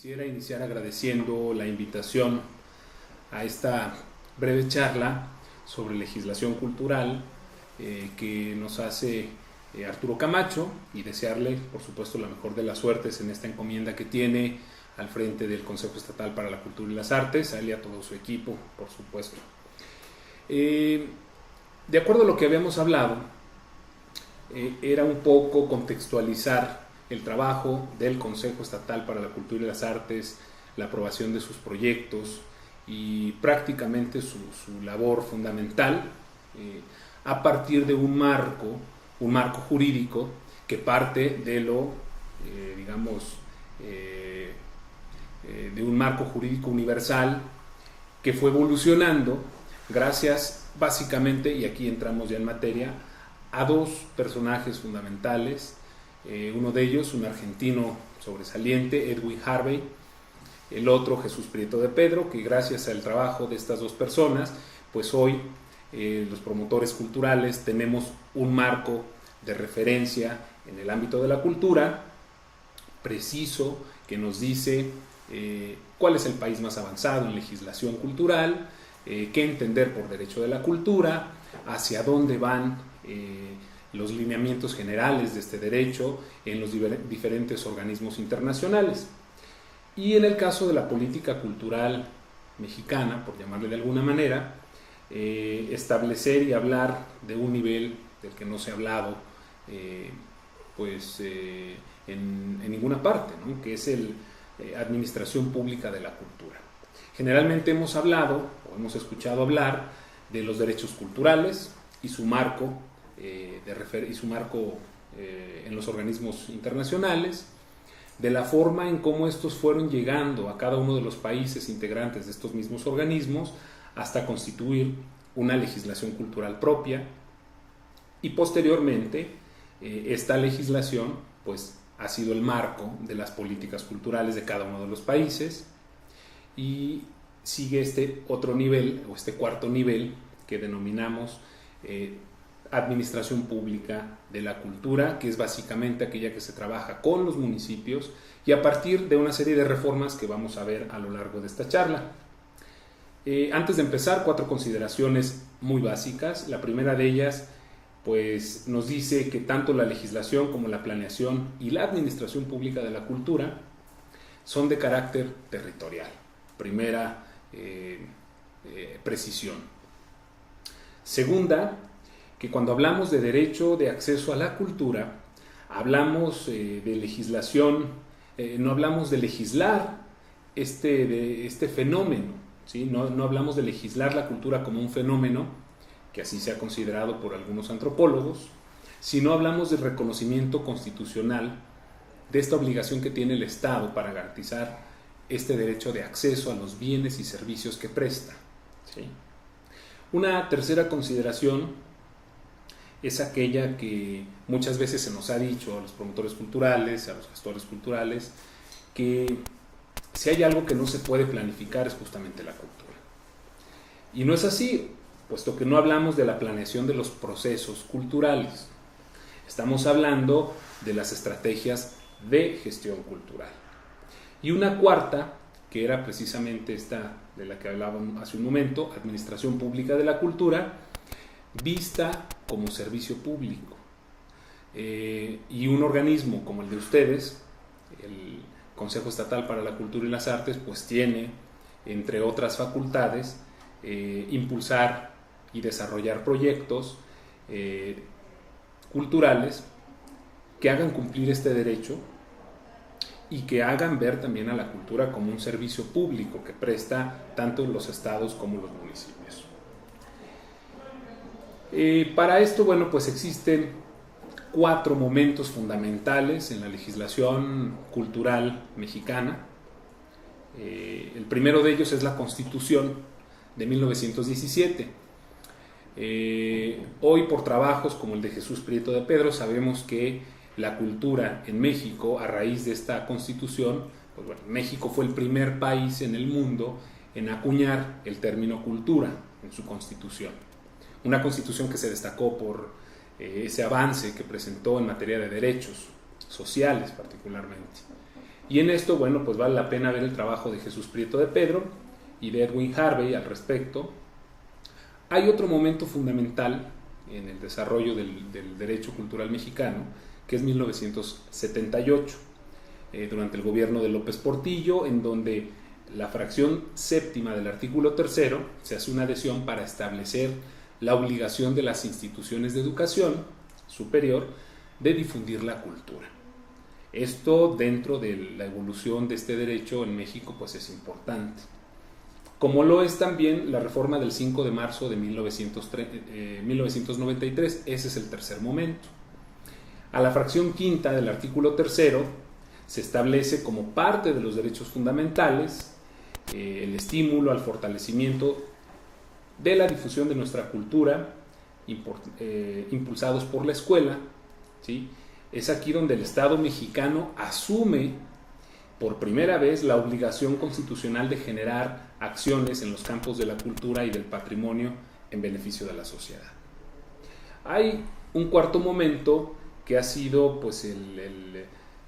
Quisiera iniciar agradeciendo la invitación a esta breve charla sobre legislación cultural que nos hace Arturo Camacho, y desearle, por supuesto, la mejor de las suertes en esta encomienda que tiene al frente del Consejo Estatal para la Cultura y las Artes, a él y a todo su equipo, por supuesto. De acuerdo a lo que habíamos hablado, era un poco contextualizar el trabajo del Consejo Estatal para la Cultura y las Artes, la aprobación de sus proyectos y prácticamente su labor fundamental a partir de un marco jurídico que parte de de un marco jurídico universal que fue evolucionando gracias básicamente, y aquí entramos ya en materia, a dos personajes fundamentales. Uno de ellos, un argentino sobresaliente, Edwin Harvey; el otro, Jesús Prieto de Pedro, que gracias al trabajo de estas dos personas, pues hoy los promotores culturales tenemos un marco de referencia en el ámbito de la cultura preciso que nos dice cuál es el país más avanzado en legislación cultural, qué entender por derecho de la cultura, hacia dónde van los lineamientos generales de este derecho en los diferentes organismos internacionales. Y en el caso de la política cultural mexicana, por llamarle de alguna manera, establecer y hablar de un nivel del que no se ha hablado en ninguna parte, ¿no? Que es el administración pública de la cultura. Generalmente hemos hablado o hemos escuchado hablar de los derechos culturales y su marco en los organismos internacionales, de la forma en cómo estos fueron llegando a cada uno de los países integrantes de estos mismos organismos hasta constituir una legislación cultural propia, y posteriormente esta legislación pues ha sido el marco de las políticas culturales de cada uno de los países, y sigue este otro nivel o este cuarto nivel que denominamos administración pública de la cultura, que es básicamente aquella que se trabaja con los municipios y a partir de una serie de reformas que vamos a ver a lo largo de esta charla. Antes de empezar, 4 consideraciones muy básicas. La primera de ellas pues nos dice que tanto la legislación como la planeación y la administración pública de la cultura son de carácter territorial. Primera precisión. Segunda, que cuando hablamos de derecho de acceso a la cultura, hablamos de legislación, no hablamos de legislar este fenómeno, ¿sí? No hablamos de legislar la cultura como un fenómeno, que así se ha considerado por algunos antropólogos, sino hablamos del reconocimiento constitucional de esta obligación que tiene el Estado para garantizar este derecho de acceso a los bienes y servicios que presta, ¿sí? Una tercera consideración es aquella que muchas veces se nos ha dicho a los promotores culturales, a los gestores culturales, que si hay algo que no se puede planificar es justamente la cultura. Y no es así, puesto que no hablamos de la planeación de los procesos culturales. Estamos hablando de las estrategias de gestión cultural. Y una cuarta, que era precisamente esta de la que hablaba hace un momento, administración pública de la cultura, vista como servicio público. Y un organismo como el de ustedes, el Consejo Estatal para la Cultura y las Artes, pues tiene, entre otras facultades, impulsar y desarrollar proyectos culturales que hagan cumplir este derecho y que hagan ver también a la cultura como un servicio público que presta tanto los estados como los municipios. Para esto, bueno, pues existen 4 momentos fundamentales en la legislación cultural mexicana. El primero de ellos es la Constitución de 1917. Hoy, por trabajos como el de Jesús Prieto de Pedro, sabemos que la cultura en México, a raíz de esta Constitución, pues bueno, México fue el primer país en el mundo en acuñar el término cultura en su Constitución. Una Constitución que se destacó por ese avance que presentó en materia de derechos sociales particularmente. Y en esto, bueno, pues vale la pena ver el trabajo de Jesús Prieto de Pedro y de Edwin Harvey al respecto. Hay otro momento fundamental en el desarrollo del derecho cultural mexicano, que es 1978, durante el gobierno de López Portillo, en donde la fracción séptima del artículo tercero se hace una adhesión para establecer la obligación de las instituciones de educación superior de difundir la cultura. Esto, dentro de la evolución de este derecho en México, pues es importante. Como lo es también la reforma del 5 de marzo de 1993, ese es el tercer momento. A la fracción quinta del artículo tercero se establece como parte de los derechos fundamentales el estímulo al fortalecimiento de la difusión de nuestra cultura, impulsados por la escuela, ¿sí? Es aquí donde el Estado mexicano asume por primera vez la obligación constitucional de generar acciones en los campos de la cultura y del patrimonio en beneficio de la sociedad. Hay un cuarto momento que ha sido pues,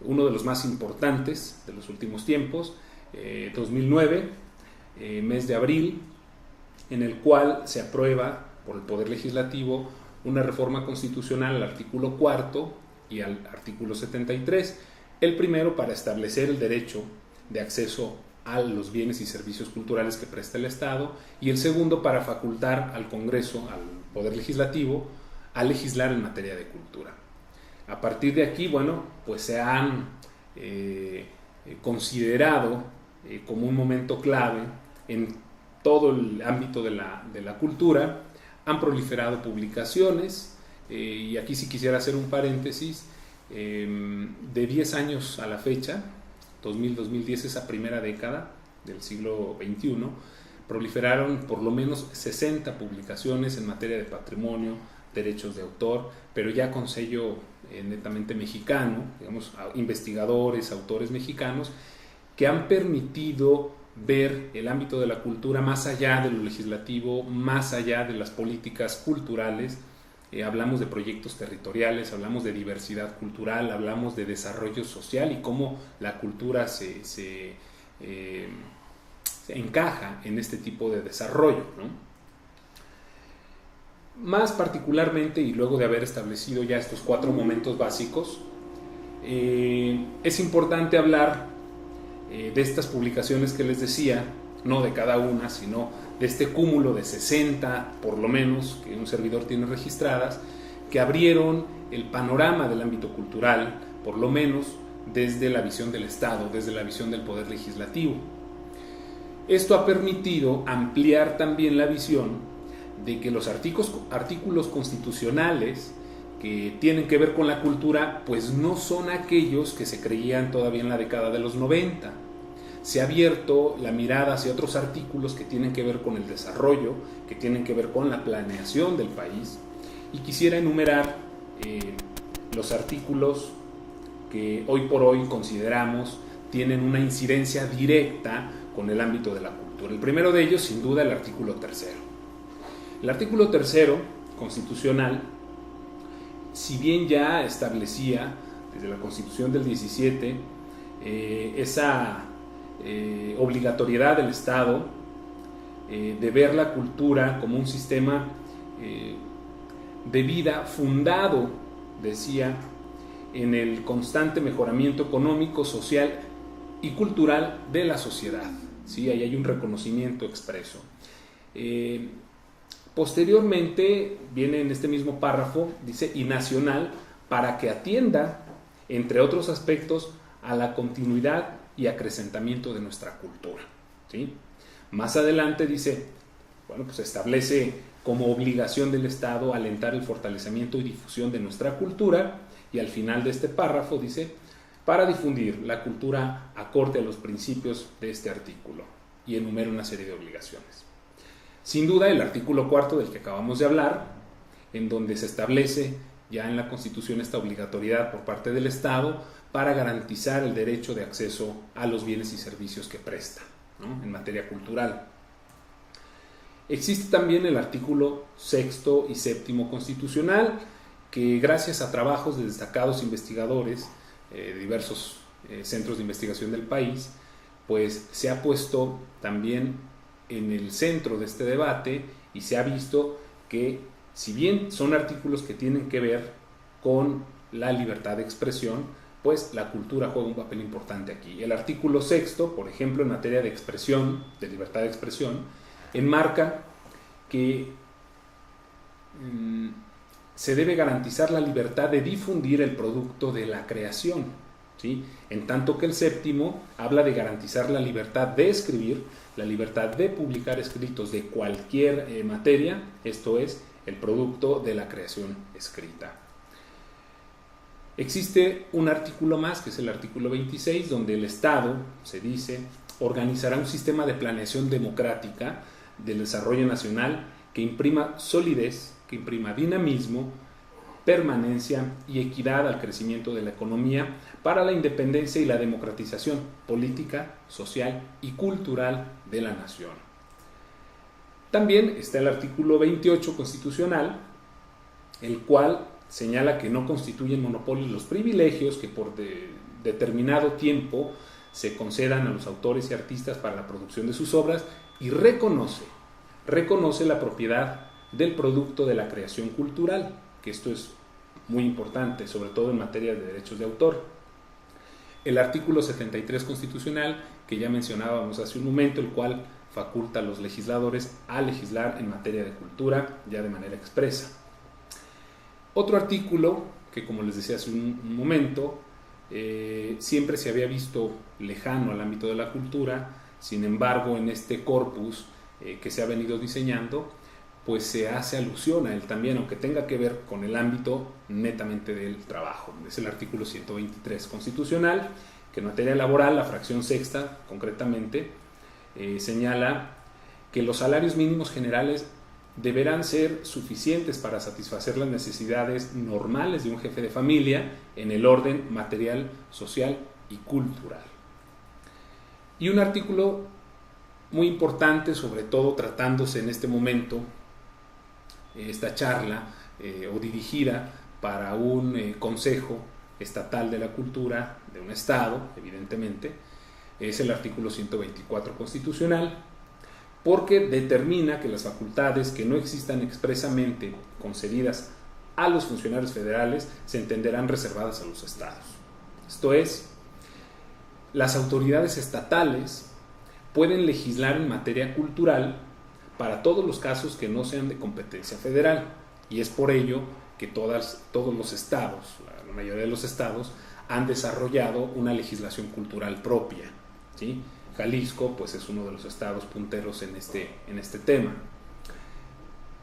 uno de los más importantes de los últimos tiempos, 2009, mes de abril, en el cual se aprueba por el Poder Legislativo una reforma constitucional al artículo 4 y al artículo 73, el primero para establecer el derecho de acceso a los bienes y servicios culturales que presta el Estado, y el segundo para facultar al Congreso, al Poder Legislativo, a legislar en materia de cultura. A partir de aquí, bueno, pues se han considerado como un momento clave en todo el ámbito de la cultura. Han proliferado publicaciones, y aquí sí quisiera hacer un paréntesis, de 10 años a la fecha, 2000-2010, esa primera década del siglo XXI, proliferaron por lo menos 60 publicaciones en materia de patrimonio, derechos de autor, pero ya con sello netamente mexicano, digamos, investigadores, autores mexicanos, que han permitido ver el ámbito de la cultura más allá de lo legislativo, más allá de las políticas culturales. Hablamos de proyectos territoriales, hablamos de diversidad cultural, hablamos de desarrollo social y cómo la cultura se encaja en este tipo de desarrollo, ¿no? Más particularmente, y luego de haber establecido ya estos 4 momentos básicos, es importante hablar de estas publicaciones que les decía, no de cada una, sino de este cúmulo de 60, por lo menos, que un servidor tiene registradas, que abrieron el panorama del ámbito cultural, por lo menos desde la visión del Estado, desde la visión del Poder Legislativo. Esto ha permitido ampliar también la visión de que los artículos constitucionales que tienen que ver con la cultura, pues no son aquellos que se creían todavía en la década de los 90. Se ha abierto la mirada hacia otros artículos que tienen que ver con el desarrollo, que tienen que ver con la planeación del país, y quisiera enumerar los artículos que hoy por hoy consideramos tienen una incidencia directa con el ámbito de la cultura. El primero de ellos, sin duda, el artículo 3. El artículo 3 constitucional, si bien ya establecía desde la Constitución del 17 esa obligatoriedad del Estado de ver la cultura como un sistema de vida fundado, decía, en el constante mejoramiento económico, social y cultural de la sociedad. ¿Sí? Ahí hay un reconocimiento expreso. Posteriormente viene en este mismo párrafo, dice, y nacional, para que atienda, entre otros aspectos, a la continuidad y acrecentamiento de nuestra cultura. ¿Sí? Más adelante dice, bueno, pues establece como obligación del Estado alentar el fortalecimiento y difusión de nuestra cultura, y al final de este párrafo dice, para difundir la cultura acorde a los principios de este artículo, y enumera una serie de obligaciones. Sin duda, el artículo 4 del que acabamos de hablar, en donde se establece ya en la Constitución esta obligatoriedad por parte del Estado para garantizar el derecho de acceso a los bienes y servicios que presta, ¿no?, en materia cultural. Existe también el artículo 6 y 7 constitucional, que gracias a trabajos de destacados investigadores de diversos centros de investigación del país, pues se ha puesto también en el centro de este debate y se ha visto que, si bien son artículos que tienen que ver con la libertad de expresión, pues la cultura juega un papel importante aquí. El artículo 6º, por ejemplo, en materia de expresión, de libertad de expresión, enmarca que se debe garantizar la libertad de difundir el producto de la creación, ¿sí? En tanto que el 7º habla de garantizar la libertad de escribir, la libertad de publicar escritos de cualquier materia, esto es, el producto de la creación escrita. Existe un artículo más, que es el artículo 26, donde el Estado, se dice, organizará un sistema de planeación democrática del desarrollo nacional que imprima solidez, que imprima dinamismo, permanencia y equidad al crecimiento de la economía para la independencia y la democratización política, social y cultural de la nación. También está el artículo 28 constitucional, el cual señala que no constituyen monopolios los privilegios que por determinado tiempo se concedan a los autores y artistas para la producción de sus obras, y reconoce la propiedad del producto de la creación cultural, que esto es muy importante, sobre todo en materia de derechos de autor. El artículo 73 constitucional, que ya mencionábamos hace un momento, el cual faculta a los legisladores a legislar en materia de cultura ya de manera expresa. Otro artículo que, como les decía hace un momento, siempre se había visto lejano al ámbito de la cultura, sin embargo en este corpus que se ha venido diseñando, pues se hace alusión a él también, aunque tenga que ver con el ámbito netamente del trabajo. Es el artículo 123 constitucional, que en materia laboral, la fracción 6ª concretamente, señala que los salarios mínimos generales deberán ser suficientes para satisfacer las necesidades normales de un jefe de familia en el orden material, social y cultural. Y un artículo muy importante, sobre todo tratándose en este momento esta charla o dirigida para un Consejo Estatal de la Cultura de un Estado, evidentemente, es el artículo 124 constitucional, porque determina que las facultades que no existan expresamente concedidas a los funcionarios federales se entenderán reservadas a los estados. Esto es, las autoridades estatales pueden legislar en materia cultural para todos los casos que no sean de competencia federal, y es por ello que todos los estados, la mayoría de los estados, han desarrollado una legislación cultural propia, ¿sí? Jalisco, pues, es uno de los estados punteros en este tema.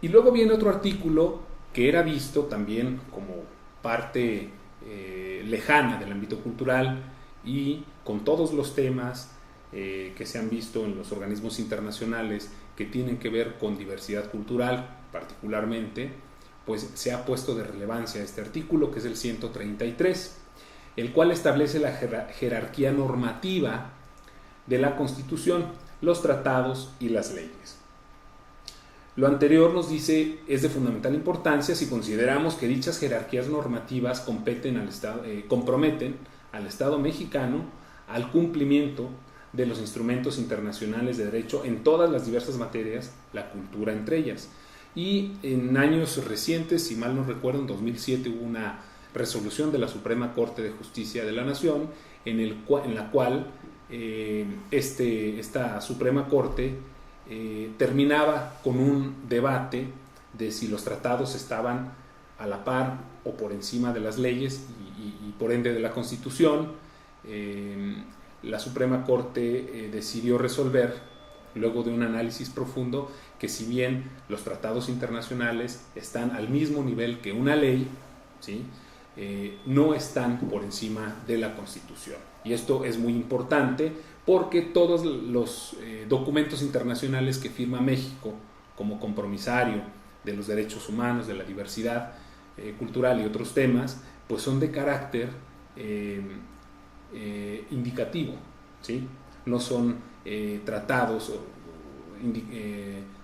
Y luego viene otro artículo que era visto también como parte lejana del ámbito cultural, y con todos los temas que se han visto en los organismos internacionales que tienen que ver con diversidad cultural particularmente, pues se ha puesto de relevancia este artículo, que es el 133, el cual establece la jerarquía normativa de la Constitución, los tratados y las leyes. Lo anterior, nos dice, es de fundamental importancia si consideramos que dichas jerarquías normativas comprometen al Estado mexicano al cumplimiento de los instrumentos internacionales de derecho en todas las diversas materias, la cultura entre ellas. Y en años recientes, si mal no recuerdo, en 2007 hubo una resolución de la Suprema Corte de Justicia de la Nación en la cual esta Suprema Corte terminaba con un debate de si los tratados estaban a la par o por encima de las leyes y por ende de la Constitución. La Suprema Corte decidió resolver, luego de un análisis profundo, que si bien los tratados internacionales están al mismo nivel que una ley, ¿sí?, no están por encima de la Constitución. Y esto es muy importante porque todos los documentos internacionales que firma México como compromisario de los derechos humanos, de la diversidad cultural y otros temas, pues son de carácter indicativo, ¿sí? No son tratados o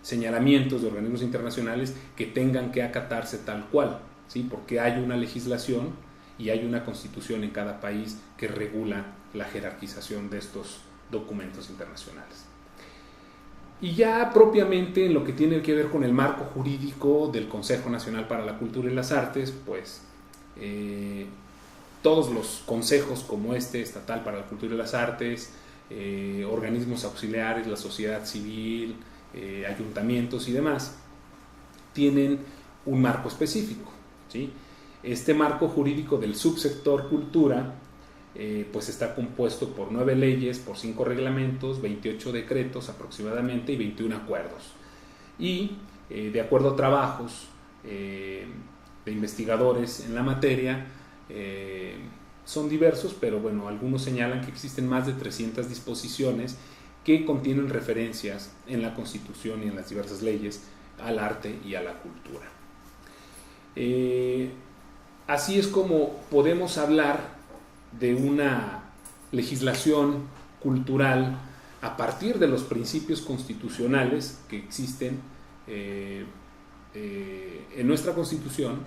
señalamientos de organismos internacionales que tengan que acatarse tal cual, ¿sí? Porque hay una legislación y hay una constitución en cada país que regula la jerarquización de estos documentos internacionales. Y ya propiamente en lo que tiene que ver con el marco jurídico del Consejo Nacional para la Cultura y las Artes, pues todos los consejos como este, Estatal para la Cultura y las Artes, organismos auxiliares, la sociedad civil, ayuntamientos y demás, tienen un marco específico, ¿sí? Este marco jurídico del subsector cultura pues está compuesto por 9 leyes, por 5 reglamentos, 28 decretos aproximadamente y 21 acuerdos. Y de acuerdo a trabajos de investigadores en la materia, son diversos, pero bueno, algunos señalan que existen más de 300 disposiciones que contienen referencias en la Constitución y en las diversas leyes al arte y a la cultura. Así es como podemos hablar de una legislación cultural a partir de los principios constitucionales que existen en nuestra Constitución,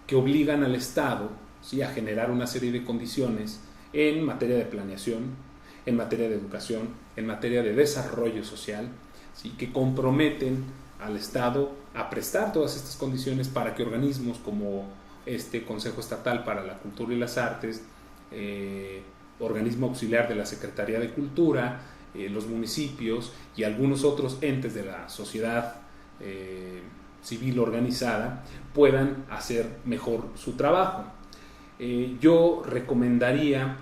que obligan al Estado, ¿sí?, a generar una serie de condiciones en materia de planeación, en materia de educación, en materia de desarrollo social, ¿sí?, que comprometen al Estado a prestar todas estas condiciones para que organismos como este Consejo Estatal para la Cultura y las Artes, organismo auxiliar de la Secretaría de Cultura, los municipios y algunos otros entes de la sociedad civil organizada puedan hacer mejor su trabajo. Yo recomendaría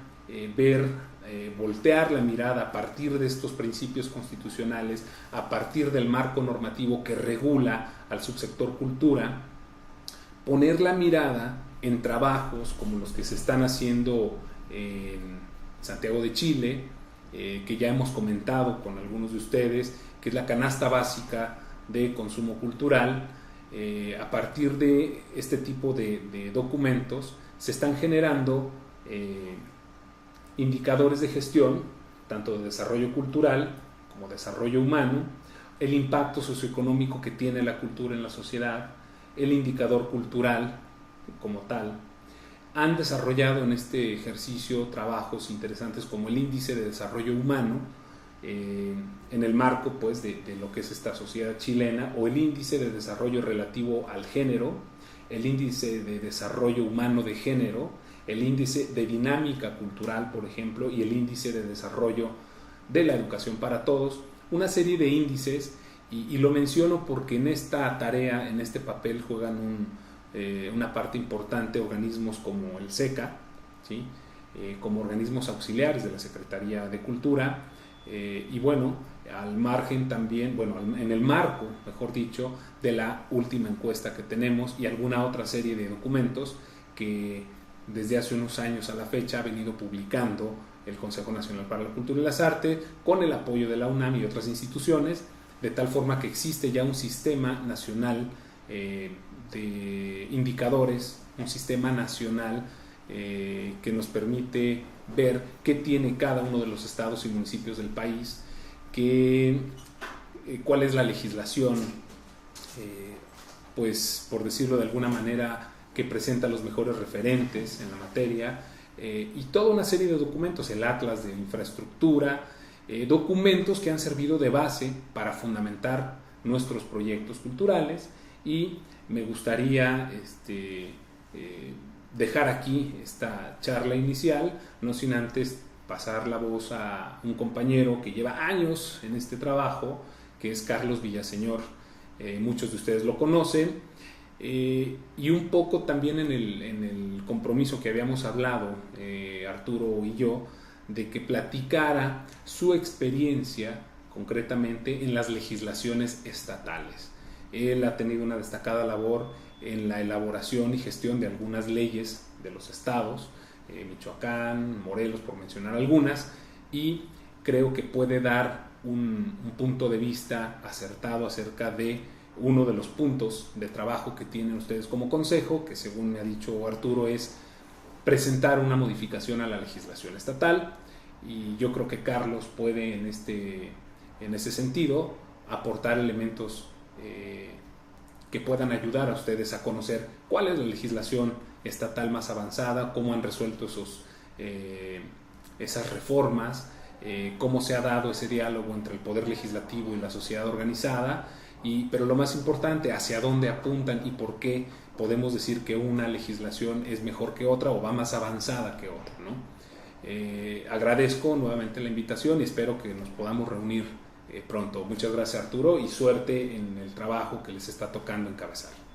voltear la mirada a partir de estos principios constitucionales, a partir del marco normativo que regula al subsector cultura, poner la mirada en trabajos como los que se están haciendo en Santiago de Chile, que ya hemos comentado con algunos de ustedes, que es la canasta básica de consumo cultural. A partir de este tipo de documentos se están generando indicadores de gestión, tanto de desarrollo cultural como desarrollo humano, el impacto socioeconómico que tiene la cultura en la sociedad, el indicador cultural como tal. Han desarrollado en este ejercicio trabajos interesantes como el índice de desarrollo humano, en el marco pues de lo que es esta sociedad chilena, o el índice de desarrollo relativo al género, el índice de desarrollo humano de género, el índice de dinámica cultural, por ejemplo, y el índice de desarrollo de la educación para todos, una serie de índices, y lo menciono porque en esta tarea, en este papel, juegan una parte importante organismos como el SECA, ¿sí?, como organismos auxiliares de la Secretaría de Cultura, y bueno, al margen también, bueno, en el marco, mejor dicho, de la última encuesta que tenemos y alguna otra serie de documentos que desde hace unos años a la fecha ha venido publicando el Consejo Nacional para la Cultura y las Artes con el apoyo de la UNAM y otras instituciones, de tal forma que existe ya un sistema nacional de indicadores, un sistema nacional que nos permite ver qué tiene cada uno de los estados y municipios del país, cuál es la legislación, pues por decirlo de alguna manera, que presenta los mejores referentes en la materia, y toda una serie de documentos, el Atlas de Infraestructura, documentos que han servido de base para fundamentar nuestros proyectos culturales. Y me gustaría dejar aquí esta charla inicial, no sin antes pasar la voz a un compañero que lleva años en este trabajo, que es Carlos Villaseñor. Muchos de ustedes lo conocen, y un poco también en el compromiso que habíamos hablado, Arturo y yo, de que platicara su experiencia concretamente en las legislaciones estatales. Él ha tenido una destacada labor en la elaboración y gestión de algunas leyes de los estados, Michoacán, Morelos, por mencionar algunas, y creo que puede dar un punto de vista acertado acerca de uno de los puntos de trabajo que tienen ustedes como consejo, que según me ha dicho Arturo es presentar una modificación a la legislación estatal, y yo creo que Carlos puede en ese sentido aportar elementos que puedan ayudar a ustedes a conocer cuál es la legislación estatal más avanzada, cómo han resuelto esos esas reformas, cómo se ha dado ese diálogo entre el poder legislativo y la sociedad organizada, pero lo más importante, hacia dónde apuntan y por qué podemos decir que una legislación es mejor que otra o va más avanzada que otra, ¿no? Agradezco nuevamente la invitación y espero que nos podamos reunir pronto. Muchas gracias, Arturo, y suerte en el trabajo que les está tocando encabezar.